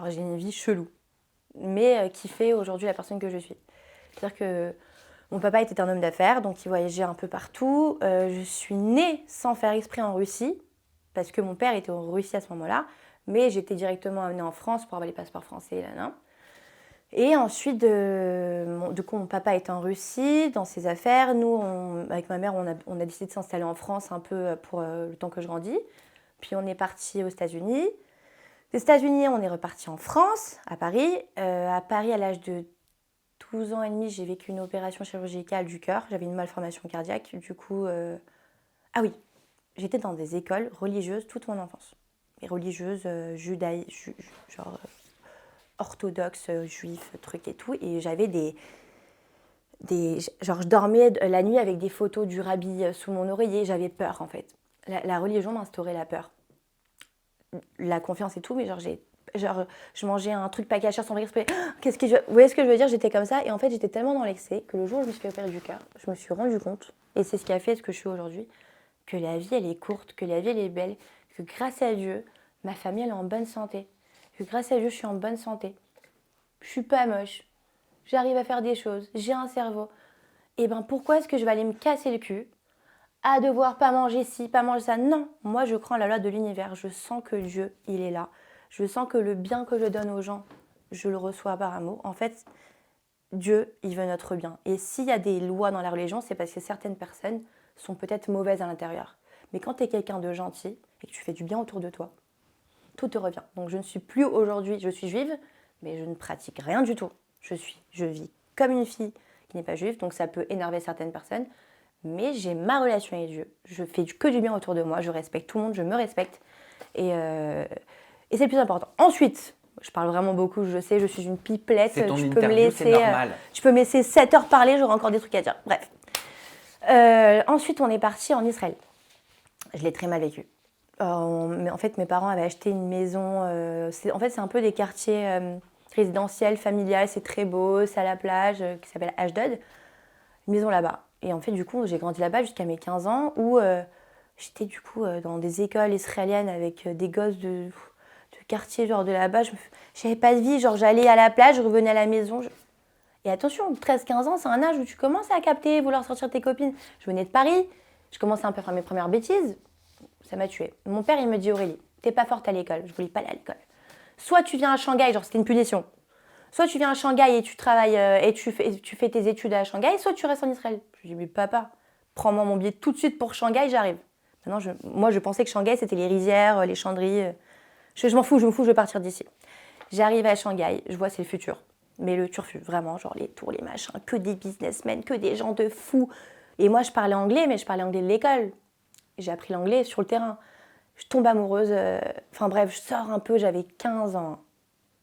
Genre, j'ai une vie chelou, mais qui fait aujourd'hui la personne que je suis. C'est-à-dire que mon papa était un homme d'affaires, donc il voyageait un peu partout. Je suis née sans faire exprès en Russie, parce que mon père était en Russie à ce moment-là, mais j'étais directement amenée en France pour avoir les passeports français, là. Et ensuite, du coup, mon papa était en Russie, dans ses affaires. Nous, avec ma mère, on a décidé de s'installer en France un peu pour le temps que je grandis. Puis on est parti aux États-Unis. Des États-Unis, on est reparti en France, à Paris. À Paris, à l'âge de 12 ans et demi, j'ai vécu une opération chirurgicale du cœur. J'avais une malformation cardiaque. Du coup, ah oui, j'étais dans des écoles religieuses toute mon enfance. Et religieuses, genre orthodoxes, juifs, trucs et tout. Et j'avais genre, je dormais la nuit avec des photos du rabbi sous mon oreiller. J'avais peur, en fait. La religion m'instaurait la peur. La confiance et tout, mais je mangeais un truc pas caché sans faire exprès. Vous voyez ce que je veux dire? J'étais comme ça. Et en fait, j'étais tellement dans l'excès que le jour où je me suis fait opérer du cœur, je me suis rendu compte, et c'est ce qui a fait ce que je suis aujourd'hui, que la vie, elle est courte, que la vie, elle est belle, que grâce à Dieu, ma famille, elle est en bonne santé. Que grâce à Dieu, je suis en bonne santé. Je suis pas moche. J'arrive à faire des choses. J'ai un cerveau. Et ben pourquoi est-ce que je vais aller me casser le cul à devoir pas manger ci, pas manger ça? Non, moi je crois en la loi de l'univers. Je sens que Dieu, il est là. Je sens que le bien que je donne aux gens, je le reçois par amour. En fait, Dieu, il veut notre bien. Et s'il y a des lois dans la religion, c'est parce que certaines personnes sont peut-être mauvaises à l'intérieur. Mais quand tu es quelqu'un de gentil et que tu fais du bien autour de toi, tout te revient. Donc je ne suis plus aujourd'hui, je suis juive, mais je ne pratique rien du tout. Je vis comme une fille qui n'est pas juive, donc ça peut énerver certaines personnes, mais j'ai ma relation avec Dieu. Je fais que du bien autour de moi, je respecte tout le monde, je me respecte, et c'est le plus important. Ensuite, je parle vraiment beaucoup, je sais, je suis une pipelette. C'est ton interview, c'est normal. Tu peux me laisser 7 heures parler, j'aurai encore des trucs à dire. Bref. Ensuite, on est parti en Israël. Je l'ai très mal vécu. Mais en fait, mes parents avaient acheté une maison. C'est un peu des quartiers résidentiels, familiales. C'est très beau, c'est à la plage, qui s'appelle Ashdod. Une maison là-bas. Et en fait, du coup, j'ai grandi là-bas jusqu'à mes 15 ans, où j'étais du coup dans des écoles israéliennes avec des gosses de quartier, genre de là-bas. J'avais pas de vie, genre j'allais à la plage, je revenais à la maison. Et attention, 13-15 ans, c'est un âge où tu commences à capter, vouloir sortir tes copines. Je venais de Paris, je commençais un peu à faire mes premières bêtises. Ça m'a tuée. Mon père, il me dit: Aurélie, t'es pas forte à l'école. Je voulais pas aller à l'école. Soit tu viens à Shanghai, genre c'était une punition. Soit tu viens à Shanghai et tu travailles et tu fais tes études à Shanghai, soit tu restes en Israël. Je lui dis: mais papa, prends-moi mon billet tout de suite pour Shanghai, j'arrive. Maintenant, moi, je pensais que Shanghai, c'était les rizières, les chanderies. Je m'en fous, je veux partir d'ici. J'arrive à Shanghai, je vois c'est le futur. Mais le turfu, vraiment, genre les tours, les machins, que des businessmen, que des gens de fous. Et moi, je parlais anglais, mais je parlais anglais de l'école. J'ai appris l'anglais sur le terrain. Je tombe amoureuse. Enfin bref, je sors un peu, j'avais 15 ans.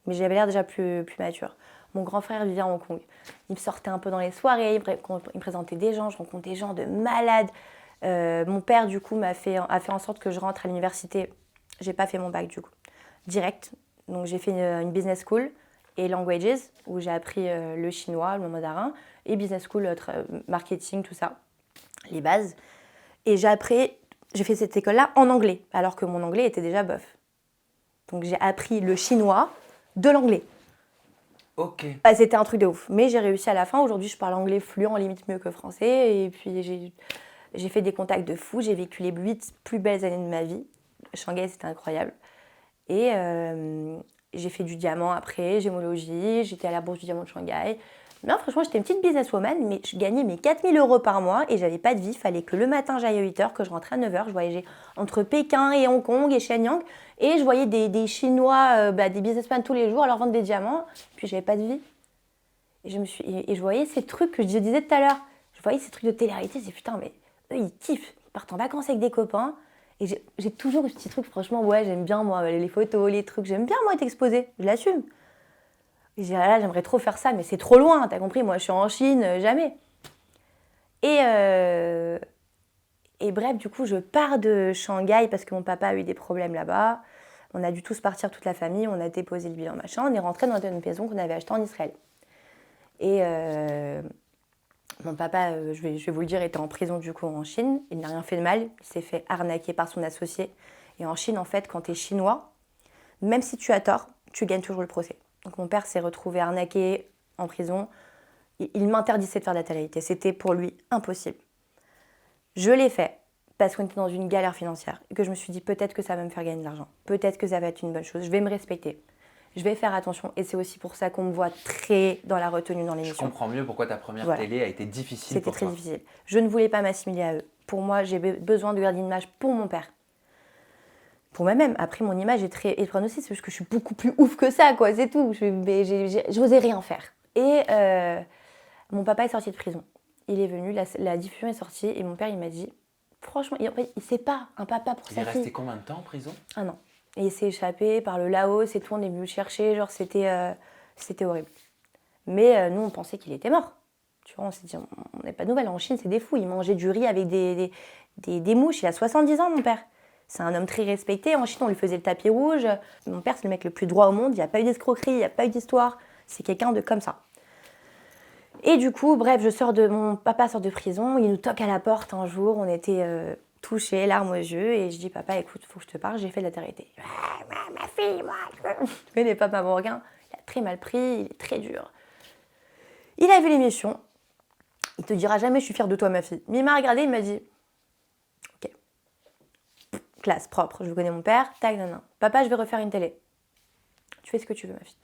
Mais j'avais l'air déjà plus mature. Mon grand frère vivait à Hong Kong. Il me sortait un peu dans les soirées, il me présentait des gens, je rencontrais des gens de malades. Mon père, du coup, a fait en sorte que je rentre à l'université. J'ai pas fait mon bac, du coup, direct. Donc j'ai fait une business school et languages, où j'ai appris le chinois, le mandarin, et business school, marketing, tout ça, les bases. Et j'ai fait cette école-là en anglais, alors que mon anglais était déjà bof. Donc j'ai appris le chinois de l'anglais. Ok. Bah, c'était un truc de ouf. Mais j'ai réussi à la fin. Aujourd'hui, je parle anglais fluent, limite mieux que français. Et puis j'ai fait des contacts de fou. J'ai vécu les 8 plus belles années de ma vie. Shanghai, c'était incroyable. Et j'ai fait du diamant après, gémologie. J'étais à la bourse du diamant de Shanghai. Non, franchement, j'étais une petite businesswoman, mais je gagnais mes 4 000 € par mois et j'avais pas de vie. Il fallait que le matin, j'aille à 8 h, que je rentrais à 9 h. Je voyageais entre Pékin et Hong Kong et Shenyang. Et je voyais des Chinois, des businessmen tous les jours à leur vendre des diamants. Puis j'avais pas de vie. Et je voyais ces trucs que je disais tout à l'heure. Je voyais ces trucs de télé-réalité. Je disais: putain, mais eux, ils kiffent. Ils partent en vacances avec des copains. Et j'ai toujours eu ce petit truc, franchement, ouais, j'aime bien, moi, les photos, les trucs. J'aime bien, moi, être exposée. Je l'assume. Et je dis: ah là, j'aimerais trop faire ça, mais c'est trop loin, t'as compris? Moi, je suis en Chine, jamais. Et bref, du coup, je pars de Shanghai parce que mon papa a eu des problèmes là-bas. On a dû tous partir, toute la famille. On a déposé le bilan, machin. On est rentré dans une maison qu'on avait achetée en Israël. Et mon papa, je vais vous le dire, était en prison du coup en Chine. Il n'a rien fait de mal. Il s'est fait arnaquer par son associé. Et en Chine, en fait, quand t'es chinois, même si tu as tort, tu gagnes toujours le procès. Donc mon père s'est retrouvé arnaqué en prison. Il m'interdisait de faire de la télé-réalité. C'était pour lui impossible. Je l'ai fait parce qu'on était dans une galère financière et que je me suis dit peut-être que ça va me faire gagner de l'argent. Peut-être que ça va être une bonne chose. Je vais me respecter. Je vais faire attention et c'est aussi pour ça qu'on me voit très dans la retenue dans l'émission. Je comprends mieux pourquoi ta première télé a été difficile pour toi. C'était très difficile. Je ne voulais pas m'assimiler à eux. Pour moi, j'ai besoin de garder une image pour mon père. Pour moi-même. Après, mon image est très étrange aussi, c'est parce que je suis beaucoup plus ouf que ça, quoi. C'est tout. J'osais rien faire. Et mon papa est sorti de prison. Il est venu, la diffusion est sortie et mon père, il m'a dit, franchement, il sait pas un papa pour sa fille. Il est resté combien de temps en prison? 1 an. Et il s'est échappé par le Laos et tout, on est venu le chercher, genre c'était horrible. Mais nous, on pensait qu'il était mort. Tu vois, on s'est dit, on n'a pas de nouvelles. En Chine, c'est des fous. Il mangeait du riz avec des mouches. Il a 70 ans, mon père. C'est un homme très respecté. En Chine, on lui faisait le tapis rouge. Mon père, c'est le mec le plus droit au monde. Il n'y a pas eu d'escroquerie, il n'y a pas eu d'histoire. C'est quelqu'un de comme ça. Et du coup, bref, mon papa sort de prison. Il nous toque à la porte un jour. On était touchés, larmes aux yeux. Et je dis, papa, écoute, faut que je te parle. J'ai fait de la télé-réalité. Ma fille, moi. Tu connais pas Papa Morgan. Il a très mal pris. Il est très dur. Il a vu l'émission. Il te dira jamais, je suis fière de toi, ma fille. Mais il m'a regardé, il m'a dit, ok, classe, propre, je connais mon père, tac, nan, nan. Papa, je vais refaire une télé. Tu fais ce que tu veux, ma fille.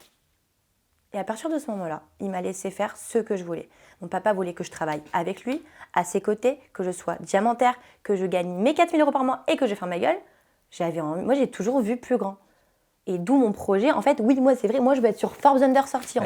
Et à partir de ce moment-là, il m'a laissé faire ce que je voulais. Mon papa voulait que je travaille avec lui, à ses côtés, que je sois diamantaire, que je gagne mes 4 000 € par mois et que je ferme ma gueule. Moi, j'ai toujours vu plus grand. Et d'où mon projet. En fait, oui, moi, c'est vrai, moi, je veux être sur Forbes Under sortie.